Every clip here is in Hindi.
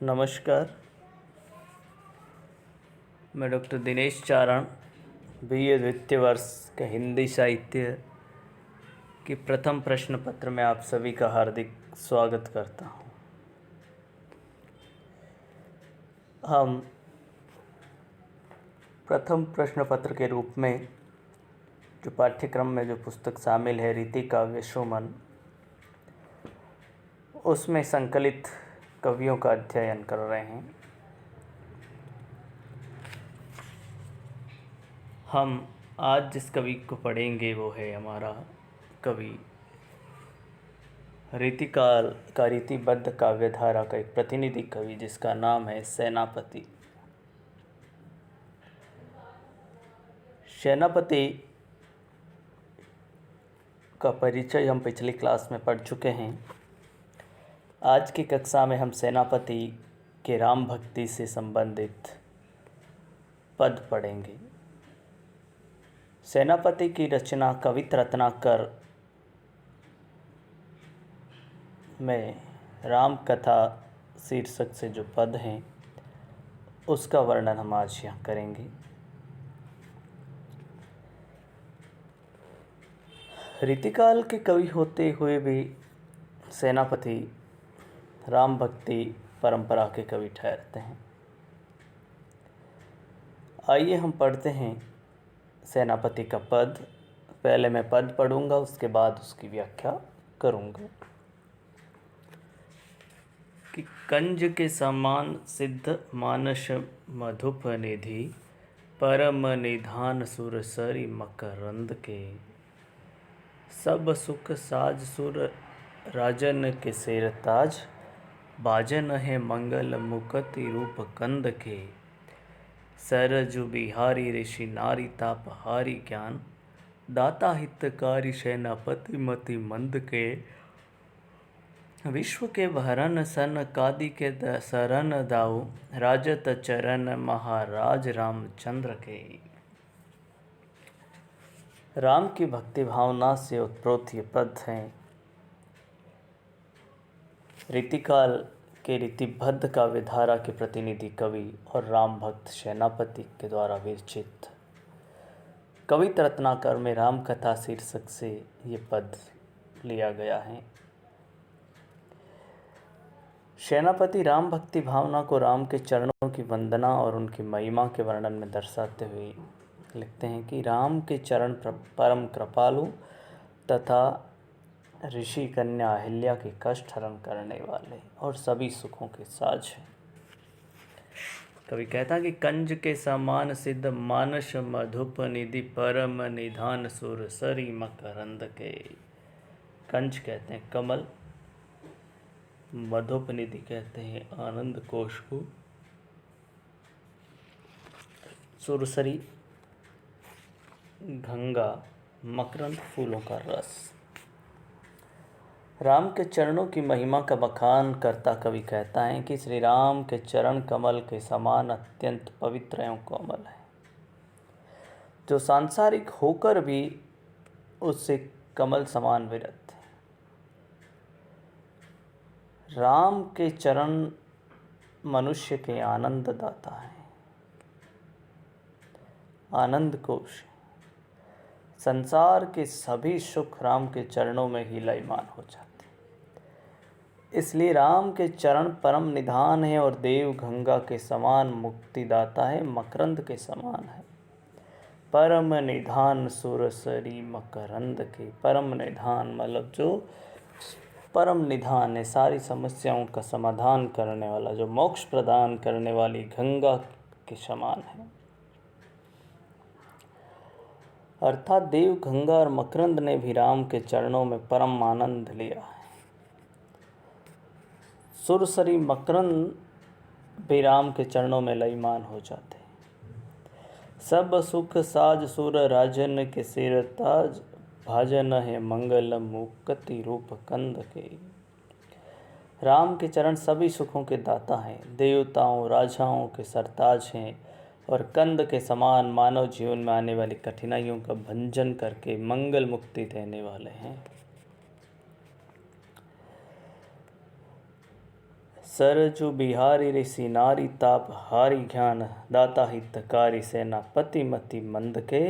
नमस्कार। मैं डॉक्टर दिनेश चारण BA द्वितीय वर्ष के हिंदी साहित्य के प्रथम प्रश्न पत्र में आप सभी का हार्दिक स्वागत करता हूँ। हम प्रथम प्रश्न पत्र के रूप में जो पाठ्यक्रम में जो पुस्तक शामिल है रीति काव्य सुमन, उसमें संकलित कवियों का अध्ययन कर रहे हैं। हम आज जिस कवि को पढ़ेंगे वो है हमारा कवि रीतिकाल का रीतिबद्ध काव्यधारा का एक प्रतिनिधि कवि जिसका नाम है सेनापति। सेनापति का परिचय हम पिछली क्लास में पढ़ चुके हैं। आज की कक्षा में हम सेनापति के राम भक्ति से संबंधित पद पढ़ेंगे। सेनापति की रचना कवित रत्नाकर में राम कथा शीर्षक से जो पद हैं उसका वर्णन हम आज यहाँ करेंगे। रीतिकाल के कवि होते हुए भी सेनापति राम भक्ति परंपरा के कवि ठहरते हैं। आइए हम पढ़ते हैं सेनापति का पद। पहले मैं पद पढ़ूंगा, उसके बाद उसकी व्याख्या करूंगा। कि कंज के समान सिद्ध मानस मधुप निधि, परम निधान सुरसरी मकरंद के, सब सुख साज सुर राजन के सिर ताज, बाजन है मंगल मुकति रूप कंद के, सरजु बिहारी ऋषि नारी तापहारी ज्ञान, दाता हितकारी सेनापति मति मंद के, विश्व के भरन सन कादि के शरण दाऊ, राजत चरण महाराज रामचंद्र के। राम की भक्ति भावना से उत्प्रोत ये पद हैं। रीतिकाल के रीतिबद्ध काव्यधारा के प्रतिनिधि कवि और राम भक्त सेनापति के द्वारा विरचित कवित रत्नाकर में राम कथा शीर्षक से ये पद लिया गया है। सेनापति राम भक्ति भावना को राम के चरणों की वंदना और उनकी महिमा के वर्णन में दर्शाते हुए लिखते हैं कि राम के चरण परम कृपालु तथा ऋषि कन्या अहिल्या के कष्ट हरण करने वाले और सभी सुखों के साज हैं। कवि कहता है कि कंज के समान सिद्ध मानस मधुप निधि, परम निधान सुरसरी मकरंद के। कंज कहते हैं कमल, मधुप निधि कहते हैं आनंद कोश को, सुरसरी गंगा, मकरंद फूलों का रस। राम के चरणों की महिमा का बखान करता कवि कहता है कि श्री राम के चरण कमल के समान अत्यंत पवित्र एवं कोमल है, जो सांसारिक होकर भी उससे कमल समान विरक्त है। राम के चरण मनुष्य के आनंद दाता है, आनंद कोश। संसार के सभी सुख राम के चरणों में ही लयमान हो जाते। इसलिए राम के चरण परम निधान है और देव गंगा के समान मुक्तिदाता है, मकरंद के समान है। परम निधान सुरसरी मकरंद के। परम निधान मतलब जो परम निधान है, सारी समस्याओं का समाधान करने वाला, जो मोक्ष प्रदान करने वाली गंगा के समान है। अर्थात देव गंगा और मकरंद ने भी राम के चरणों में परम आनंद लिया है। सुरसरी मकरंद भी राम के चरणों में लयमान हो जाते हैं। सब सुख साज सुर राजन के सिर ताज, भाजन है मंगल मुक्ति रूप कंद के। राम के चरण सभी सुखों के दाता हैं, देवताओं राजाओं के सरताज हैं और कंद के समान मानव जीवन में आने वाली कठिनाइयों का भंजन करके मंगल मुक्ति देने वाले हैं। सरजु बिहारी ऋषि नारी ताप हारी ज्ञान दाता हितकारी सेनापति मति मंद के।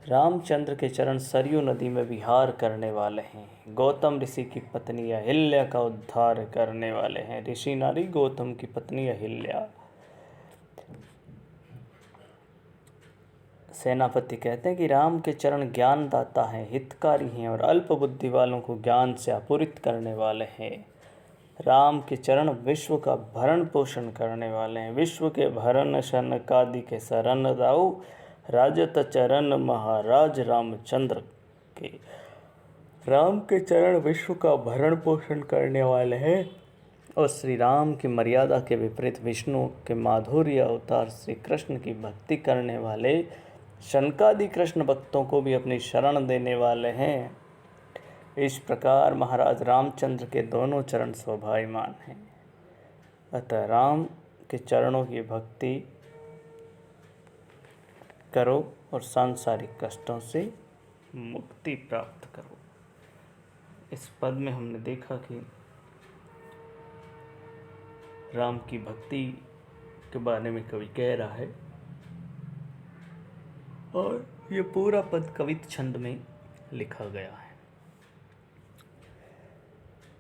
रामचंद्र के चरण सरयू नदी में विहार करने वाले हैं। गौतम ऋषि की पत्नी अहिल्या का उद्धार करने वाले हैं। ऋषि नारी गौतम की पत्नी अहिल्या। सेनापति कहते हैं कि राम के चरण ज्ञान दाता हैं, हितकारी हैं और अल्प बुद्धि वालों को ज्ञान से आपूरित करने वाले हैं। राम के चरण विश्व का भरण पोषण करने वाले हैं। विश्व के भरण शनकादि के शरण राउ राजत चरण महाराज रामचंद्र के। राम के चरण विश्व का भरण पोषण करने वाले हैं और श्री राम की मर्यादा के विपरीत विष्णु के माधुर्य अवतार श्री कृष्ण की भक्ति करने वाले शनकादि कृष्ण भक्तों को भी अपनी शरण देने वाले हैं। इस प्रकार महाराज रामचंद्र के दोनों चरण शोभायमान हैं। अतः राम के चरणों की भक्ति करो और सांसारिक कष्टों से मुक्ति प्राप्त करो। इस पद में हमने देखा कि राम की भक्ति के बारे में कवि कह रहा है और ये पूरा पद कवित छंद में लिखा गया है।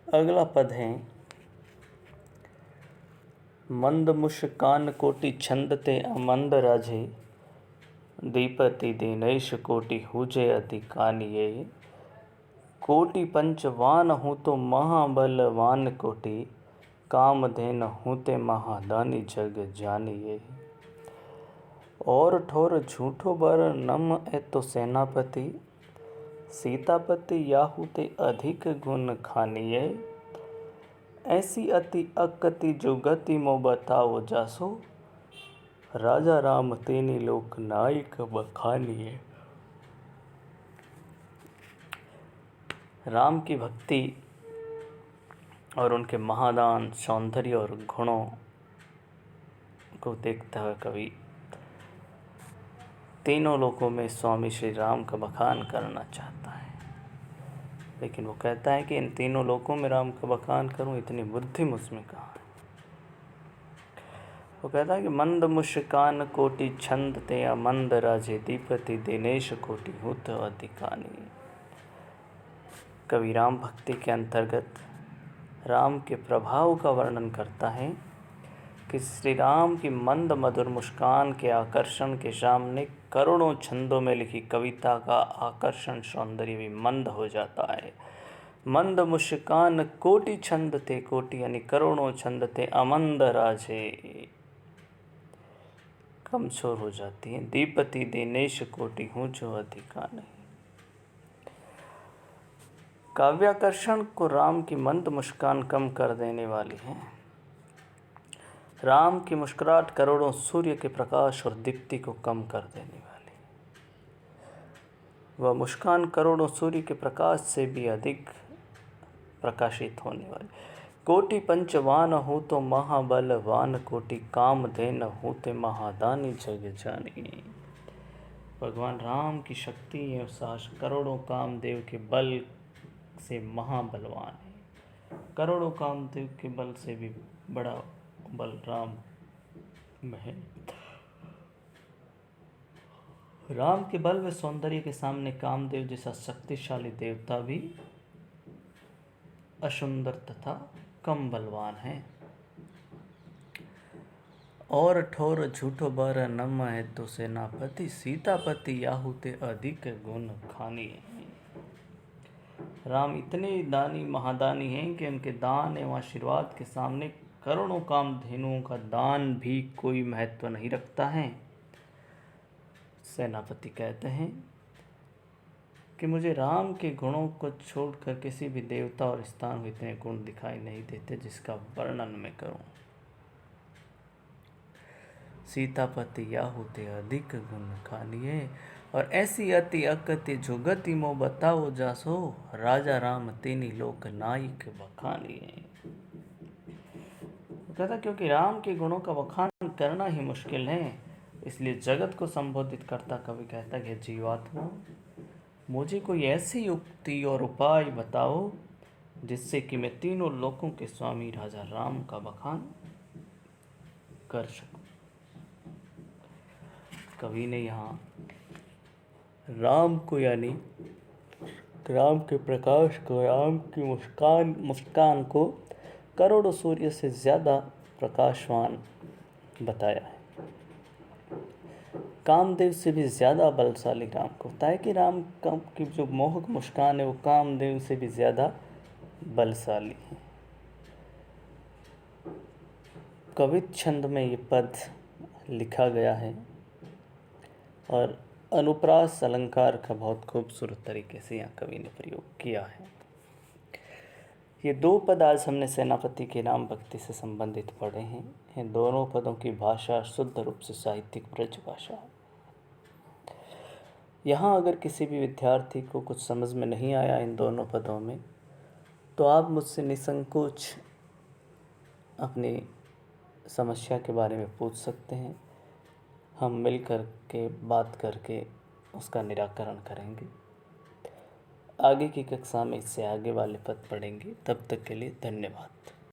अगला पद है मंद मुस्कान कोटि छंदते अमंद राजे दीपति दीनेश कोटि हुजे अति कानिये। कोटि पंचवान हूँ तो महाबलवान कोटि कामधेन हूँ ते महादानी जग जानिए। और ठोर झूठो बर नम ए तो सेनापति सीतापति याहू ते अधिक गुण खानिए। ऐसी अति अकति जो गति मो बताओ जासो राजा राम तेनी लोक नायक बखानिए। राम की भक्ति और उनके महादान सौंदर्य और गुणों को देखता हुआ कवि तीनों लोकों में स्वामी श्री राम का बखान करना चाहता है, लेकिन वो कहता है कि इन तीनों लोकों में राम का बखान करूं, इतनी बुद्धि मुझमें कहाँ है। वो कहता है कि मंद मुस्कान कोटि छंद ते अमंद राजे दीपति दिनेश कोटि हुत अधिकानी। कवि राम भक्ति के अंतर्गत राम के प्रभाव का वर्णन करता है कि श्री राम की मंद मधुर मुस्कान के आकर्षण के सामने करोड़ों छंदों में लिखी कविता का आकर्षण सौंदर्य भी मंद हो जाता है। मंद मुस्कान कोटि छंद थे, कोटि यानी करोड़ों छंद थे, अमंद राजे कमजोर हो जाती है। दीपति दिनेश कोटि हूँ जो अधिका नहीं। काव्याकर्षण को राम की मंद मुस्कान कम कर देने वाली है। राम की मुस्कुराहट करोड़ों सूर्य के प्रकाश और दीप्ति को कम कर देने वाली। वह मुस्कान करोड़ों सूर्य के प्रकाश से भी अधिक प्रकाशित होने वाली। कोटि पंचवान हो तो महाबलवान कोटि कामधेन होते महादानी जग जानी। भगवान राम की शक्ति और साहस करोड़ों कामदेव के बल से महाबलवान है। करोड़ों कामदेव के बल से भी बड़ा बल राम में है। राम के बल व सौंदर्य के सामने कामदेव जैसा शक्तिशाली देवता भी असुंदर तथा कम बलवान है। और ठोर झूठो बर नम है तो सेनापति सीतापति याहू ते अधिक गुण खानी। राम इतने दानी महादानी हैं कि उनके दान एवं आशीर्वाद के सामने करोड़ों कामधेनुओं का दान भी कोई महत्व नहीं रखता है। सेनापति कहते हैं कि मुझे राम के गुणों को छोड़कर किसी भी देवता और स्थान में इतने गुण दिखाई नहीं देते जिसका वर्णन मैं करूं। सीतापति याहू ते अधिक गुण खानिए। और ऐसी अति अकति जो गति मो बताओ जासो राजा राम तेनी लोक नायक बखानिए। कहता क्योंकि राम के गुणों का बखान करना ही मुश्किल है, इसलिए जगत को संबोधित करता कवि कहता कि जीवात्मा मुझे कोई ऐसी युक्ति और उपाय बताओ जिससे कि मैं तीनों लोकों के स्वामी राजा राम का बखान कर सकूं। कवि ने यहाँ राम को यानी राम के प्रकाश को, राम की मुस्कान को करोड़ों सूर्य से ज़्यादा प्रकाशवान बताया है। कामदेव से भी ज़्यादा बलशाली राम को होता है कि राम की जो मोहक मुस्कान है वो कामदेव से भी ज़्यादा बलशाली है। कवित छंद में ये पद लिखा गया है और अनुप्रास अलंकार का बहुत खूबसूरत तरीके से यहाँ कवि ने प्रयोग किया है। ये दो पद आज हमने सेनापति के नाम भक्ति से संबंधित पढ़े हैं। इन दोनों पदों की भाषा शुद्ध रूप से साहित्यिक ब्रज भाषा है। यहाँ अगर किसी भी विद्यार्थी को कुछ समझ में नहीं आया इन दोनों पदों में, तो आप मुझसे निसंकोच अपनी समस्या के बारे में पूछ सकते हैं। हम मिल कर के बात करके उसका निराकरण करेंगे। आगे की कक्षा में इससे आगे वाले पद पढ़ेंगे। तब तक के लिए धन्यवाद।